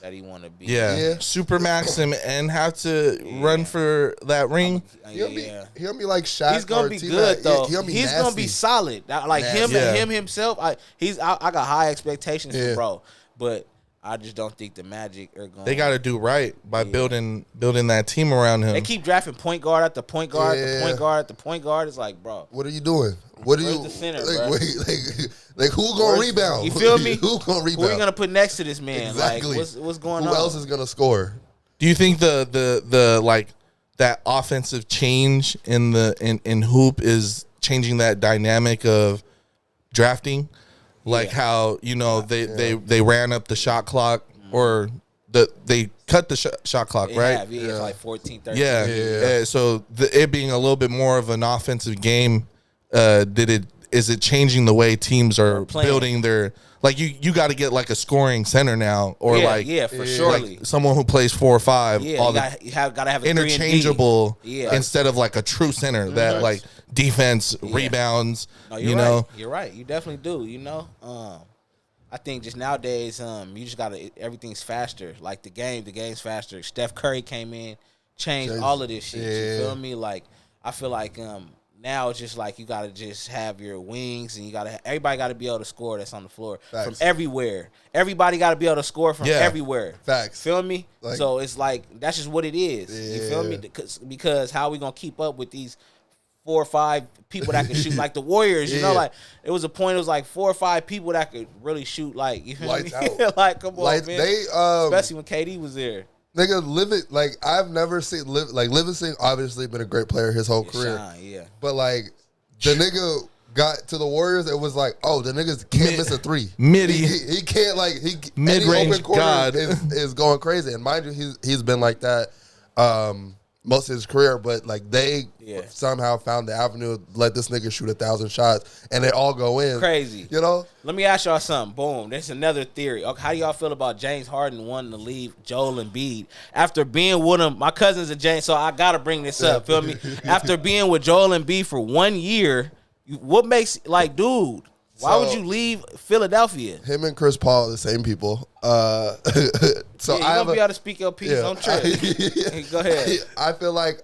that he want to be. Yeah. Supermax him and have to run for that ring. He'll be like Shaq. He's gonna be good though. He's nasty. gonna be solid. Like him and him himself. I got high expectations for bro, but I just don't think the Magic are going. They got to do right by building that team around him. They keep drafting point guard at the point guard, the point guard at the point guard. It's like, bro, what are you doing? What are you? The center, like who gonna rebound? You feel me? Who gonna rebound? Who are you gonna put next to this man? Exactly. Like, what's going on? Who else is gonna score? Do you think the like that offensive change in hoop is changing that dynamic of drafting? Like how, you know, they ran up the shot clock, or they cut the shot clock, right? Yeah, it's like 14, 13. Yeah. So it being a little bit more of an offensive game, is it changing the way teams are building their, like you got to get like a scoring center now, or for sure, like someone who plays 4 or 5. Yeah, you gotta have a interchangeable instead of like a true center that like defense rebounds. No, you're right. You definitely do. I think just nowadays, you just gotta, everything's faster. Like the game's faster. Steph Curry came in, changed all of this shit. You feel me? Like I feel like now it's just like you gotta just have your wings, and everybody gotta be able to score that's on the floor from everywhere. Everybody gotta be able to score from everywhere. Facts. Feel me? Like, so it's like that's just what it is. You feel me? Because how we gonna keep up with these 4 or 5 people that can shoot like the Warriors? Like it was a point. It was like 4 or 5 people that could really shoot. Like you feel lights me? out. Like come on, man. They especially when KD was there. Nigga, like I've never seen Livingston obviously been a great player his whole career. But like the nigga got to the Warriors, it was like, oh, the niggas can't miss a 3. He can't like mid-range god is going crazy. And mind you, he's been like that most of his career, but like they somehow found the avenue to let this nigga shoot 1,000 shots and they all go in. Crazy. Let me ask y'all something. Boom. There's another theory. Okay, how do y'all feel about James Harden wanting to leave Joel Embiid after being with him? My cousin's a James, so I gotta bring this up. Feel me? After being with Joel Embiid for 1 year, what makes like, dude? Why would you leave Philadelphia? Him and Chris Paul are the same people. So you gonna be able to speak your piece. Don't trip. Go ahead. I feel like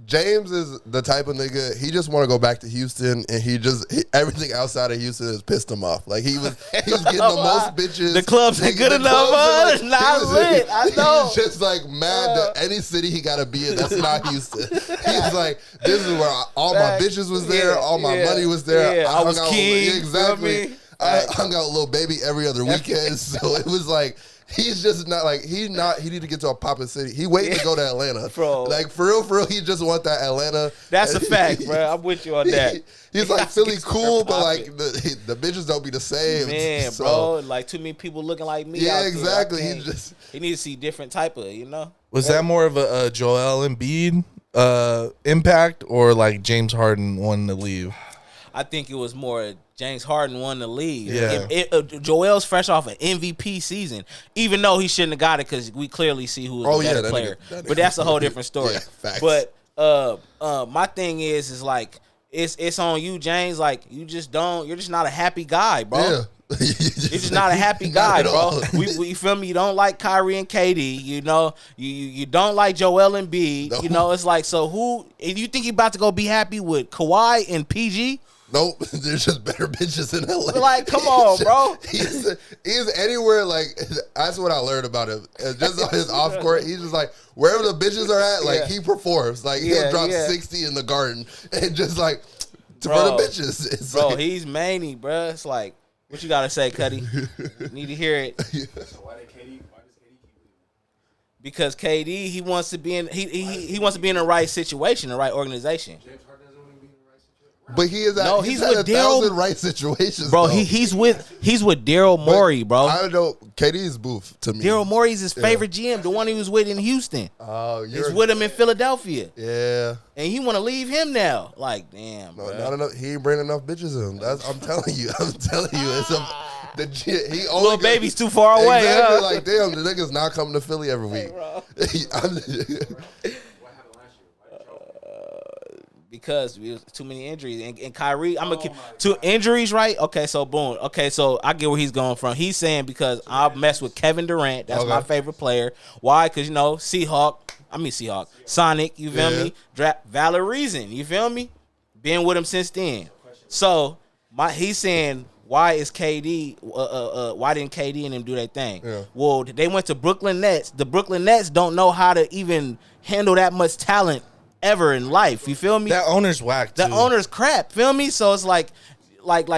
James is the type of nigga, he just want to go back to Houston, and everything outside of Houston has pissed him off. Like he was getting the most bitches. The clubs ain't good enough. It's not lit. I know. He's just like mad that any city he got to be in that's not Houston. He's like, this is where all my bitches was there, all my money was there. Yeah, I was king. Exactly. I hung out with Lil Baby every other weekend, so it was like, he's just not like he need to get to a poppin' city. He waiting to go to Atlanta, bro. Like for real, he just want that Atlanta. That's a fact, bro. I'm with you on that. He's like Philly cool, but like the bitches don't be the same. Man, so, bro, like too many people looking like me. Yeah, exactly. He needs to see different type of, Was that more of a Joel Embiid impact, or like James Harden wanting to leave? I think it was more James Harden wanting to leave. Yeah. Joel's fresh off an MVP season, even though he shouldn't have got it because we clearly see who was the better player. But that's a whole different story. But my thing is like it's on you, James. Like you're just not a happy guy, bro. Yeah. You're just not a happy guy, bro. You feel me? You don't like Kyrie and KD, you don't like Joel Embiid, No. It's like, so who? If you think you about to go be happy with Kawhi and PG? Nope, there's just better bitches in LA. Like, come on, bro. He's anywhere. Like that's what I learned about him. Just on his off court, he's just like wherever the bitches are at. Like he performs. Like he'll drop 60 in the Garden and just like for the bitches. It's bro, like, he's manny, bro. It's like, what you gotta say, Cuddy? Need to hear it. So why does KD keep leaving? Because KD, he wants to be in he wants to be in the right situation, the right organization. James Harden doesn't want to be in the right situation. but he is. No, he's with at Daryl. 1,000 right situations, Bro, though. he's with Daryl Morey, bro. I don't know. KD's boof to me. Daryl Morey's his favorite GM, the one he was with in Houston. Oh, He's with him in Philadelphia. Yeah. And he want to leave him now. Like, damn, No, bro. not enough. He ain't bringing enough bitches in. I'm telling you. It's he only Little baby's too far away. Exactly. Huh? Like, damn, the nigga's not coming to Philly every week. What happened last year? Why did you Because we was too many injuries. And Kyrie, I'm going to keep two injuries, right? Okay, so boom. Okay, so I get where he's going from. He's saying because I mess with Kevin Durant. That's my favorite player. Why? Because, Sonic, you feel me? Valid reason, you feel me? Been with him since then. So he's saying, why is KD? Why didn't KD and them do their thing? Yeah. Well, they went to Brooklyn Nets. The Brooklyn Nets don't know how to even handle that much talent ever in life. You feel me? That owner's whack. The owner's crap. Feel me? So it's like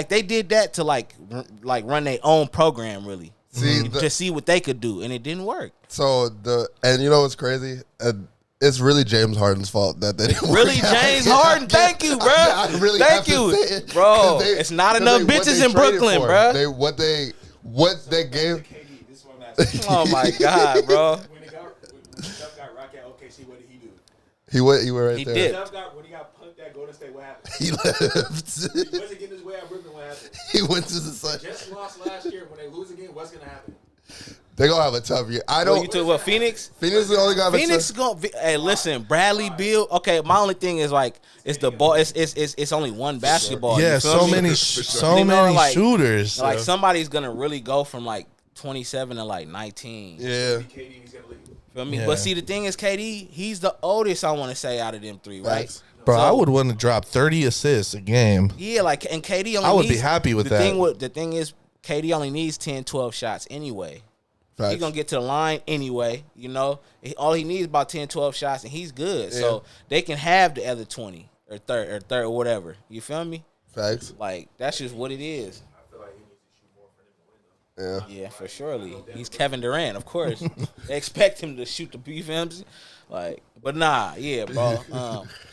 they did that to like run their own program, really. To see what they could do, and it didn't work. So and you know what's crazy? It's really James Harden's fault that they didn't really work out. James Harden. Thank you, bro. I really Thank have you, to say it, bro. It's not enough bitches in Brooklyn, bro. What they gave. KD, this is what I'm asking. Oh my God, bro. When Steph got rocked at OKC, what did he do? He went right He there. did. When he got punked at Golden State, what happened? He left. He wasn't getting his way out Brooklyn. What happened? He went to the sun. Just lost last year. When they lose again, what's gonna happen? They're gonna have a tough year. I You don't. talking about Phoenix? Phoenix is only got a Phoenix tough. gonna be, hey, listen, Bradley Beal. Okay, my only thing is like it's the ball. It's only one basketball. Yeah, you feel so me? many, so You know, many like- shooters. Like somebody's gonna really go from like 27 to like 19. Yeah. KD, he's gonna leave. Feel me? Yeah. But see, the thing is, KD, he's the oldest. I want to say out of them three, right? Facts. Bro, So- I would want to drop 30 assists a game. Yeah, like and KD only. I would be needs- happy with the that. The thing is, KD only needs 10, 12 shots anyway. Facts. He's gonna get to the line anyway, you know. All he needs is about 10, 12 shots, and he's good. So they can have the other 20 or 30 or whatever. You feel me? Facts. Like that's just what it is. I feel like he needs to shoot more for them to win, though. Yeah. Yeah, for surely. He's Kevin Durant, of course. They expect him to shoot the BFMs. Like, but nah, yeah, bro.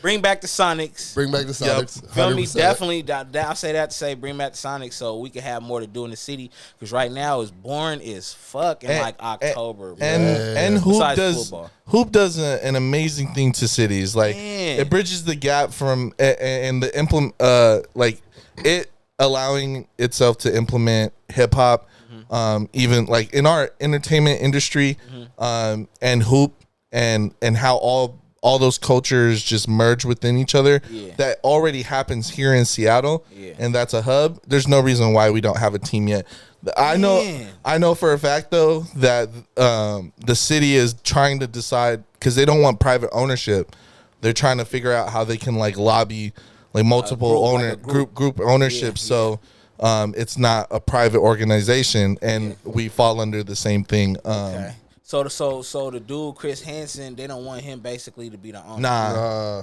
Bring back the Sonics. Bring back the Sonics. Feel me? 100%. Definitely. I say that to say bring back the Sonics so we can have more to do in the city. Because right now it's boring as fuck in like October. bro. And Hoop Besides does football. Hoop does an amazing thing to cities. Like Man. it bridges the gap from and the implement like it allowing itself to implement hip hop, even like in our entertainment industry, and Hoop and how all those cultures just merge within each other. Yeah. That already happens here in Seattle, Yeah. and that's a hub. There's no reason why we don't have a team yet. I know for a fact though that the city is trying to decide because they don't want private ownership. They're trying to figure out how they can like lobby like multiple group ownership. So it's not a private organization, and we fall under the same thing. Okay. So the dude Chris Hansen, they don't want him basically to be the owner. Nah.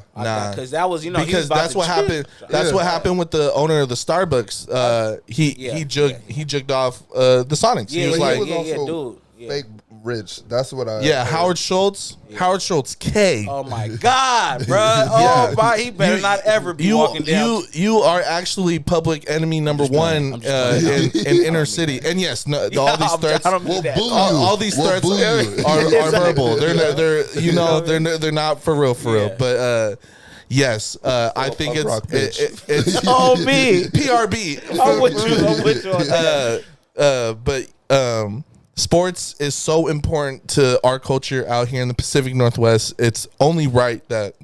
Because that was he was Because about that's to what happened. That's what happened with the owner of the Starbucks. He jugged off the Sonics. Yeah, he was But like, he was also dude. Yeah. fake rich. That's what I. yeah, Howard Schultz. Howard Schultz K. Oh my God, bro! Oh my, he better not ever be walking down. You are actually public enemy number one in inner city. And yes, no, all these threats. I don't mean We'll that. boo you. All these We'll threats boo you. are verbal. They're not for real. Yeah. But yes, I think punk rock it's Oh me, PRB. I'm with you on that. But sports is so important to our culture out here in the Pacific Northwest. It's only right that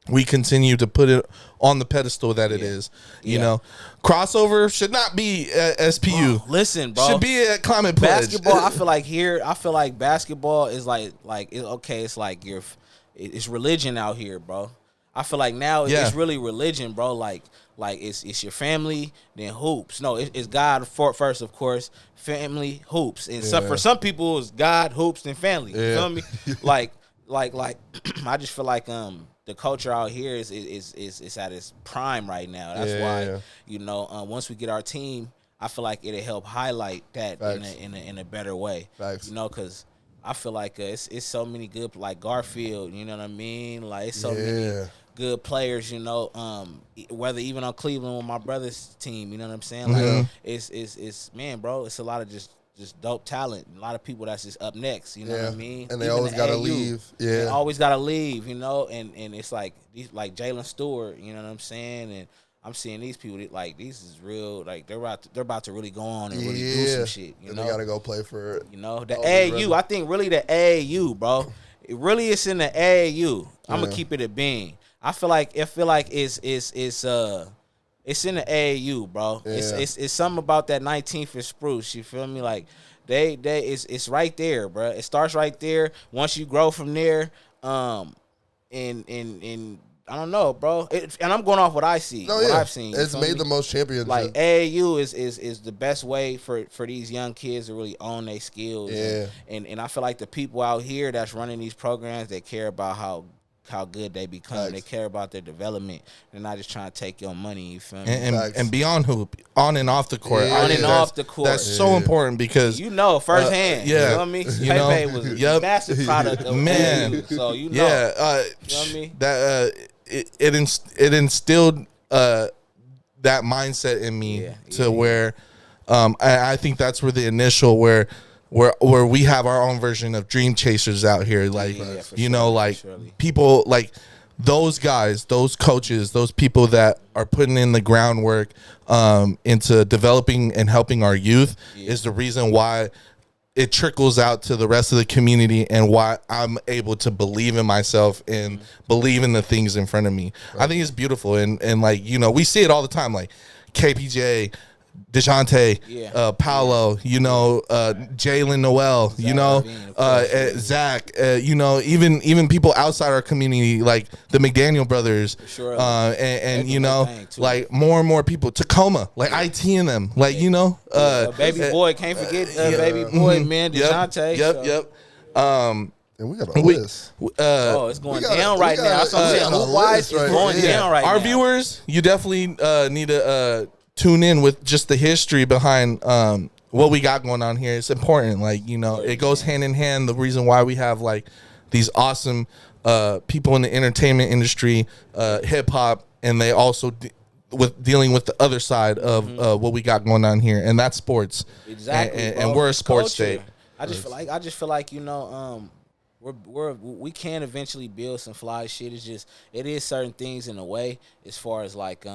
we continue to put it on the pedestal that it is. You know, crossover should not be at SPU. Listen, bro. Should be at Climate Pledge. Basketball, I feel like basketball is like it's like it's religion out here, bro. I feel like now it's really religion, bro. Like it's your family, then hoops. No, it's God first, of course. Family, hoops, and for some people it's God, hoops, then family. You feel me? like I just feel like the culture out here is at its prime right now. That's why you know once we get our team, I feel like it'll help highlight that in a better way. Facts. You know, because I feel like it's so many good, like Garfield. You know what I mean? Like it's so many good players. You know, whether even on Cleveland with my brother's team. You know what I'm saying? Like it's man, bro. It's a lot of just dope talent. A lot of people that's just up next. You know what I mean? And they Even always the gotta AAU, leave. They Yeah. always gotta leave. You know, and it's like these like Jalen Stewart. You know what I'm saying? And I'm seeing these people that, like these is real. Like they're about to really go on and really do some shit. You and know, they gotta go play for. you know, the all AAU. the I think really the AAU, bro. It really is in the AAU. I'm gonna keep it a bean. I feel like it's in the AAU, bro. It's something about that 19th and Spruce. You feel me? Like it's right there, bro. It starts right there. Once you grow from there, and I don't know, bro. And I'm going off what I see, I've seen. You It's feel made me? the most championships. Like AAU is the best way for these young kids to really own their skills. Yeah. And I feel like the people out here that's running these programs, they care about how good they become. Facts. They care about their development. They're not just trying to take your money. You feel me? and beyond hoop, on and off the court. Yeah. On I think and off the court. That's so important because You know firsthand. yeah. You know what I mean? You know, Pepe was a massive product of Man. AAU. So you know. yeah, You know what I mean? that it instilled that mindset in me Yeah, to where I think that's where the initial where where we have our own version of dream chasers out here, like you know, like people like those guys, those coaches, those people that are putting in the groundwork into developing and helping our youth is the reason why it trickles out to the rest of the community and why I'm able to believe in myself and believe in the things in front of me. I think it's beautiful. And like, you know, we see it all the time, like KPJ, DeJounte, Paolo, you know, Jalen Noel, you know, Zach, you know, even people outside our community, like the McDaniel brothers, and you know, like more and more people, Tacoma, like IT in them, like, you know, baby boy, can't forget baby boy, man, DeJounte. Yep. And we got a list. It's going down right now. That's what I'm saying. Hoop-wise, it's going down right now. Our viewers, you definitely need to tune in with just the history behind what we got going on here. It's important. Like, you know, it goes hand in hand. The reason why we have like these awesome people in the entertainment industry, hip hop, and they also dealing with the other side of what we got going on here, and that's sports. Exactly, and we're a sports state. I just feel like you know, we can eventually build some fly shit. It's just it is certain things in a way as far as like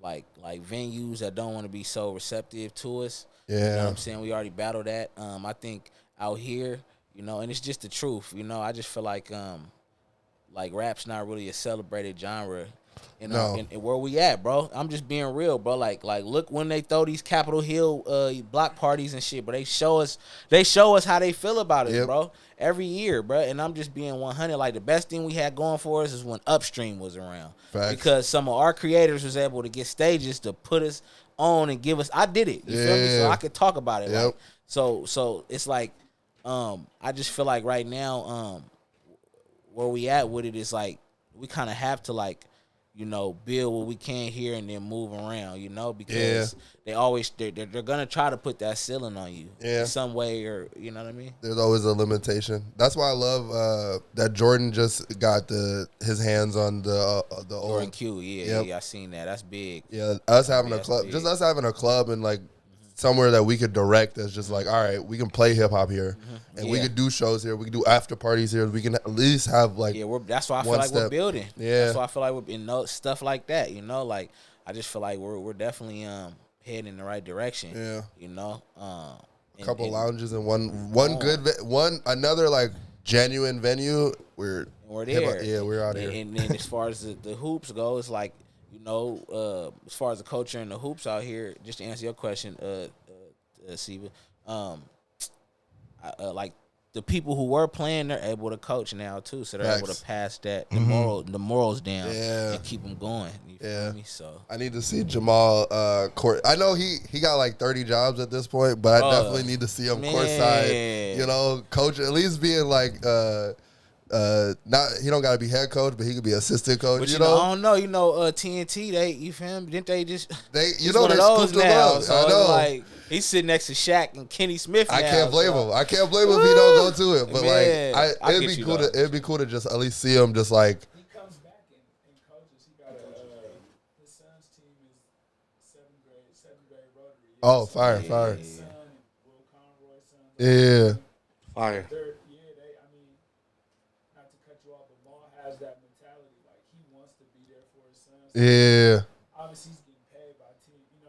venues that don't want to be so receptive to us. Yeah. You know what I'm saying? We already battled that. I think out here, you know, and it's just the truth, you know, I just feel like rap's not really a celebrated genre. And where we at, bro? I'm just being real, bro. Like look when they throw these Capitol Hill block parties and shit, but they show us how they feel about it, bro. Every year, bro. And I'm just being 100. Like the best thing we had going for us is when Upstream was around. Facts. Because some of our creators was able to get stages to put us on and give us. I did it. You feel me? So I could talk about it. Yep. Like, so it's like I just feel like right now where we at with it is like we kind of have to like, you know, build what we can here and then move around, you know, because they're gonna try to put that ceiling on you in some way, or you know what I mean. There's always a limitation. That's why I love that Jordan just got his hands on the Jordan old Q. Yeah, I seen that. That's big. Yeah, us having a club, just us having a club and like somewhere that we could direct as just like, all right, we can play hip hop here, and we could do shows here, we can do after parties here, we can at least have like that's why I feel like we're building. Yeah, that's why I feel like we're stuff like that. You know, like I just feel like we're definitely heading in the right direction. Yeah, you know, a couple lounges and one good another like genuine venue. We're there. We're out here. And then as far as the hoops go, it's like, you know, as far as the culture and the hoops out here, just to answer your question, Siva, like the people who were playing, they're able to coach now too, so they're able to pass that the morals down and keep them going. You feel me? So I need to see Jamal court. I know he got like 30 jobs at this point, but I definitely need to see him courtside. You know, coach, at least being like he don't gotta be head coach, but he could be assistant coach. But you know, I don't know. You know, TNT. You feel me? Didn't they just? They they scooped him up. So I know. Like he's sitting next to Shaq and Kenny Smith. I can't blame him. I can't blame him if he don't go to it. But like, it'd be cool to just at least see him just like. He comes back and coaches. He got his son's team is seventh grade Rotary. Oh, fire. His son and Will Conroy's son. Yeah. Fire. Not to cut you off, but Maul has that mentality. Like he wants to be there for his son. Yeah. Obviously, he's getting paid by TNT,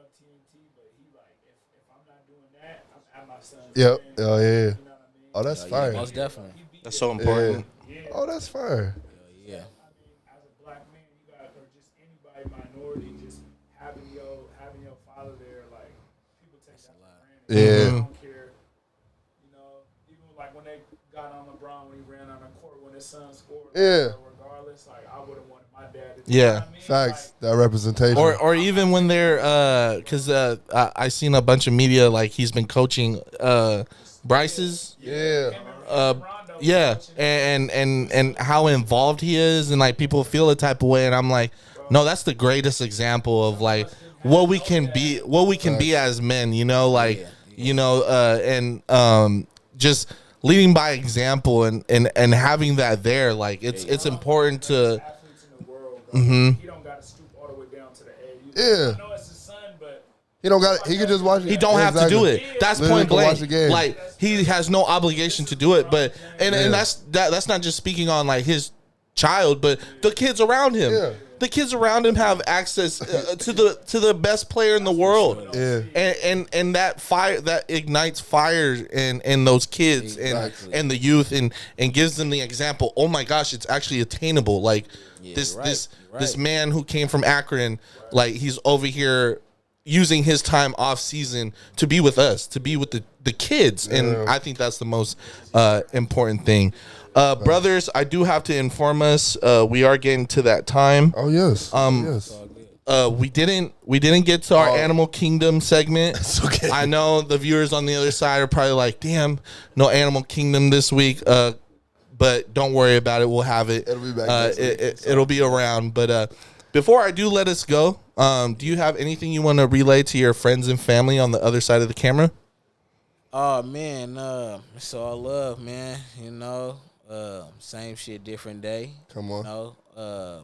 but he like if I'm not doing that, I'm at my son's. Yep. game. Oh yeah. You know what I mean? Oh, that's fire. Most definitely. That's so important. Yeah. Oh, that's fire. Yeah. I mean, as a black man, you got, or just anybody minority, just having your father there, like people take that for granted. Yeah. I don't care. You know, even like when they got on LeBron when he ran on the court when his son scored. Yeah. Regardless, like I would have wanted my dad to. Yeah. You know what I mean? Facts. That representation. Or even when they're because I seen a bunch of media like he's been coaching Bryce's and how involved he is, and like people feel a type of way, and I'm like, no, that's the greatest example of like what we can be as men, you know, like you know, and just leading by example and having that there, like it's important to. Athletes in the world, he don't got to stoop all the way down to the A. I know it's his son, but He don't got it. He could just watch it. He don't have to do Exactly. it. That's Literally point can watch blank. the game. Like he has no obligation to do it. But and that's not just speaking on like his child, but the kids around him. Yeah. The kids around him have access to the best player in the world. Yeah. And that fire that ignites fire in those kids Exactly. and the youth and gives them the example. Oh my gosh, it's actually attainable. Like this man who came from Akron, like he's over here using his time off season to be with us, to be with the kids. And I think that's the most important thing. Brothers, I do have to inform us, we are getting to that time. Oh yes. Yes. We didn't get to our Animal Kingdom segment. It's okay. I know the viewers on the other side are probably like, damn, no Animal Kingdom this week. But don't worry about it. We'll have it. It'll be back next week. It'll be around. But before I do let us go, do you have anything you want to relay to your friends and family on the other side of the camera? Oh man, it's all love, man. You know, same shit, different day. Come on. You know,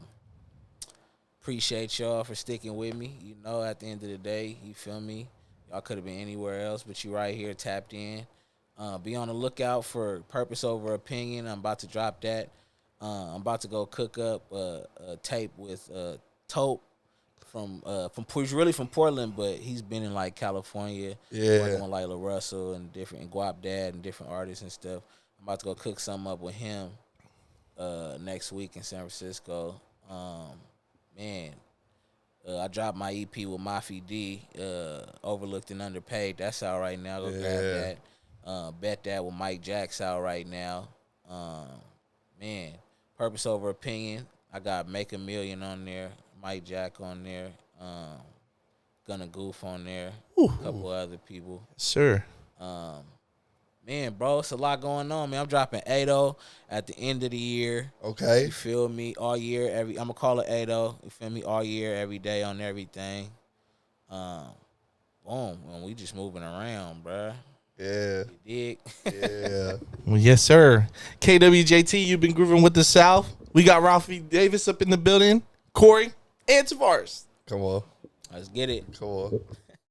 appreciate y'all for sticking with me. You know, at the end of the day, you feel me? Y'all could have been anywhere else, but you right here tapped in. Be on the lookout for Purpose Over Opinion. I'm about to drop that. I'm about to go cook up a tape with Tope he's really from Portland, but he's been in like California, working with like La Russell and Guap Dad and different artists and stuff. I'm about to go cook something up with him next week in San Francisco. Man, I dropped my EP with Mafi D, Overlooked and Underpaid. That's out right now. Go grab that. Bet That with Mike Jack's out right now. Man, Purpose Over Opinion. I got Make a Million on there, Mike Jack on there, Gonna Goof on there, a couple other people. Sure. Man, bro, it's a lot going on, man. I'm dropping 8-0 at the end of the year. Okay. You feel me? All year, I'm gonna call it 8-0. You feel me? All year, every day on everything. Boom, and we just moving around, bruh. Yeah. You dig? Yeah. Well, yes, sir. KWJT, you've been grooving with the South. We got Ralphy Davis up in the building, Corey, and Tavares. Come on. Let's get it. Come on.